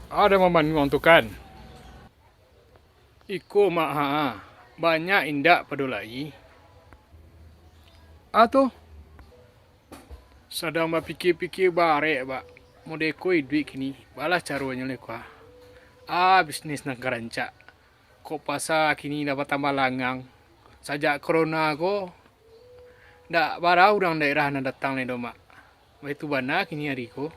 Ada memandang tu kan. Iko mak banyak indak pedulai. Atau sedang berfikir-fikir barek bak. Modeko duit kini. Balas caranya lekwa. Bisnis nak kerancak. Kok pasar kini dapat tambah langang. Sajak corona ko. Dak bara orang daerah nak datang le domak. Baik tu bana kini hari ko.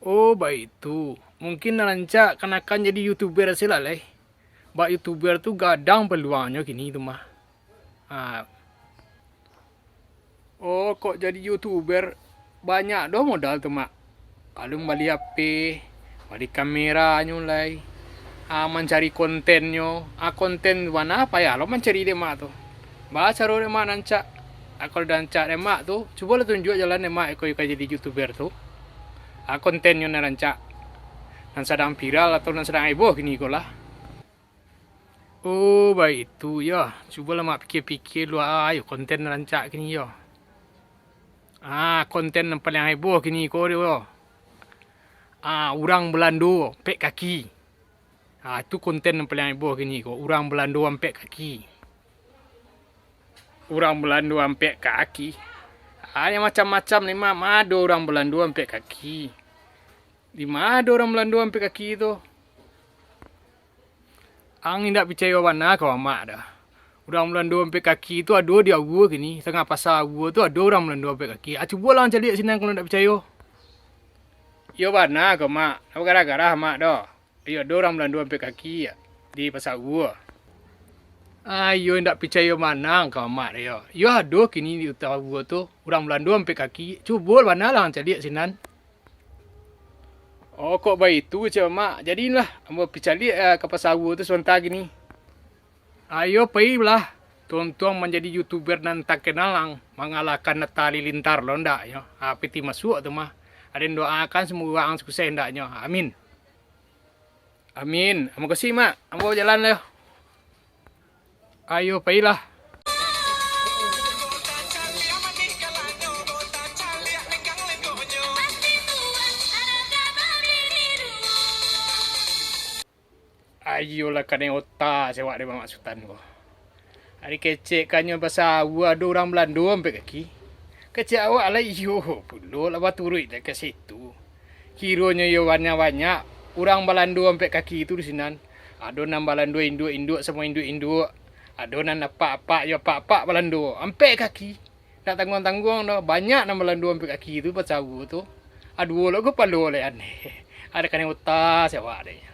Oh, baik itu. Mungkin rancak kenakan jadi YouTuber sila leh. Bak YouTuber tu gadang peluangnya kini tu mah. Oh, kok jadi YouTuber banyak doh modal tu mak. Kalau beli HP, beli kamera nyulai. Mencari kontennya. Konten mana apa ya? Lo mencari dia mak tu. Baca ro mak rancak. Kalau rancak dia mak tu, coba lah tunjuk jalan dia mak ikut jadi YouTuber tu. Kontennya narancak dan sedang viral atau dan sedang heboh gini kolah. Oh, baik itu ya. Coba lah mak pikir-pikir lu ayo konten narancak gini ya. Konten yang paling heboh gini ko dia. Orang Belanda pek kaki. Itu konten yang paling heboh gini ko. Orang Belanda pek kaki. Orang Belanda pek kaki. Yang macam-macam ni mak. Ada orang Belanda pek kaki. Di mana ada orang Belanda sampai kaki itu? Ang tidak percaya mana kau mak dah. Orang Belanda sampai kaki itu ada di awal gini. Tengah pasar awal tu ada orang Belanda sampai kaki. Cuba lah cari sini kalau tidak percaya. Yo mana kau mak? Apa gara-gara mak dah? Yo ada orang Belanda sampai kaki ya di pasar awal. Yo tidak percaya mana kau mak dia. Yo ada kini di utara awal tu orang Belanda sampai kaki. Cuba mana lah cari sini. Oh, kok baik itu je mak. Jadilah ambo pergi ke pasar tu sebentar gini. Ayo pergilah. Tuan-tuan menjadi YouTuber dan tak kenal lang mengalahkan Natali Lintar lo ndak ya. Peti masuk tu mah. Ada yang doakan semoga ang sukses ndaknya. Amin. Amin. Terima kasih mak. Ambo jalan lah. Ayo pergilah. Ayolah kena otak sewak dia maksudan ko. Hari kecek kanyo pasal ada orang Belanda sampai kaki. Kecek awak lah iyo puluh lah turut dah ke situ. Kiranya yo banyak-banyak orang Belanda sampai kaki itu di sini. Ada nan Belanda induk-induk semua induk-induk. Ada nan apa-apa yo apa-apa Belanda sampai kaki. Tak tanggung-tanggung dah banyak nan Belanda sampai kaki itu pasal tu. Aduh lo ko palo le aneh. Ada kena otak sewak dia.